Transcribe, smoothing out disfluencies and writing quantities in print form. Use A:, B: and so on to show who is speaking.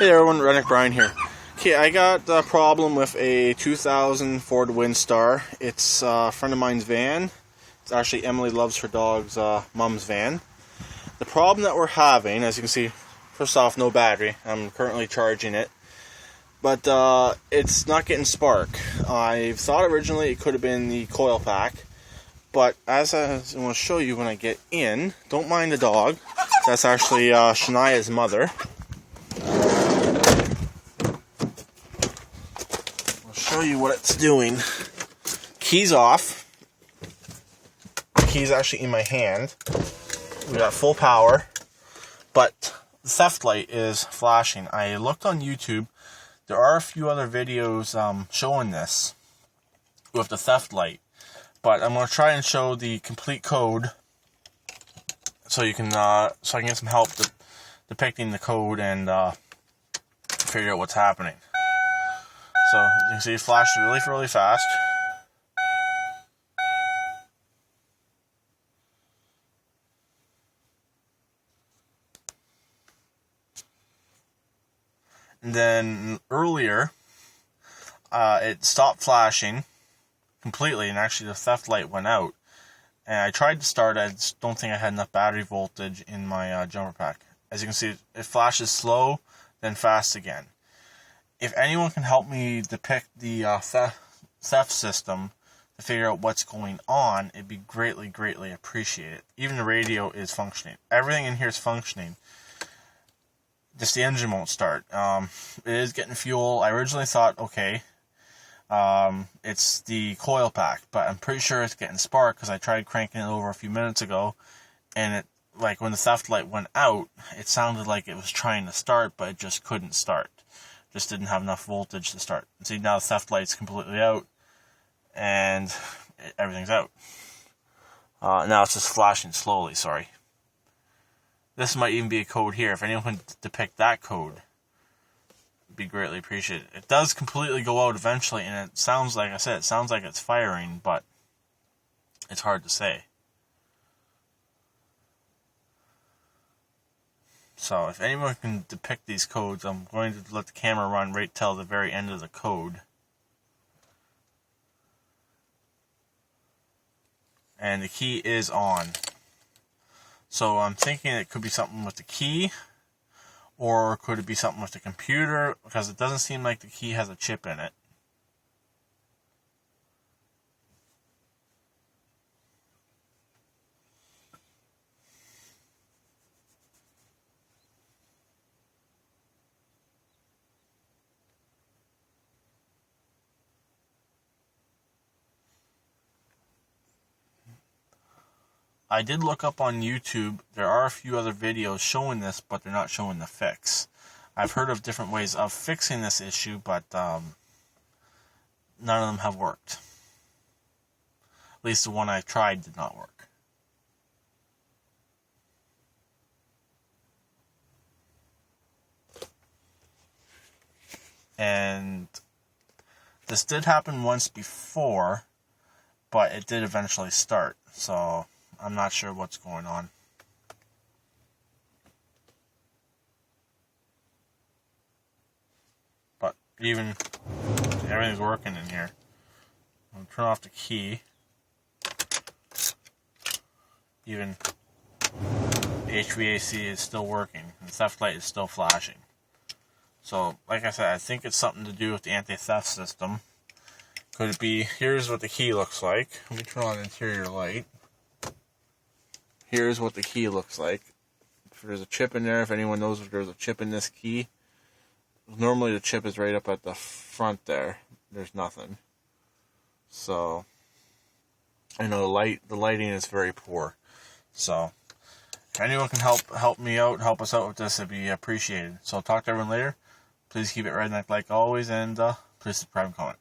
A: Hey everyone, Redneck Brian here. Okay, I got a problem with a 2000 Ford Windstar. It's a friend of mine's van. It's actually Emily Loves Her Dog's mom's van. The problem that we're having, as you can see, first off, no battery. I'm currently charging it. But it's not getting spark. I thought originally it could have been the coil pack. But as I want to show you when I get in, don't mind the dog. That's actually Shania's mother. Show you what it's doing. Keys off. Keys actually in my hand. We got full power, but the theft light is flashing. I looked on YouTube. There are a few other videos showing this with the theft light, but I'm going to try and show the complete code so you can so I can get some help depicting the code and figure out what's happening. So you can see it flashed really fast. And then earlier, it stopped flashing completely, and actually the theft light went out. And I tried to start, I just don't think I had enough battery voltage in my jumper pack. As you can see, it flashes slow, then fast again. If anyone can help me depict the theft system to figure out what's going on, it'd be greatly appreciated. Even the radio is functioning. Everything in here is functioning. Just the engine won't start. It is getting fuel. I originally thought, okay, it's the coil pack, but I'm pretty sure it's getting spark because I tried cranking it over a few minutes ago, and it, like when the theft light went out, it sounded like it was trying to start, but it just couldn't start. Just didn't have enough voltage to start. See, now the theft light's completely out, and everything's out. Now it's just flashing slowly, sorry. This might even be a code here. If anyone can depict that code, it'd be greatly appreciated. It does completely go out eventually, and it sounds, like I said, it sounds like it's firing, but it's hard to say. So if anyone can depict these codes, I'm going to let the camera run right till the very end of the code. And the key is on. So I'm thinking it could be something with the key, or could it be something with the computer, because it doesn't seem like the key has a chip in it. I did look up on YouTube. There are a few other videos showing this, but they're not showing the fix. I've heard of different ways of fixing this issue, but none of them have worked. At least the one I tried did not work. And this did happen once before, but it did eventually start, so I'm not sure what's going on. But even everything's working in here. I'll turn off the key. Even HVAC is still working. The theft light is still flashing. So, like I said, I think it's something to do with the anti-theft system. Could it be, here's what the key looks like. Let me turn on the interior light. Here's what the key looks like. If there's a chip in there, if anyone knows if there's a chip in this key, normally the chip is right up at the front there. There's nothing. So, I know the lighting is very poor. So, if anyone can help me out, help us out with this, it'd be appreciated. So, I'll talk to everyone later. Please keep it redneck like always, and please subscribe and comment.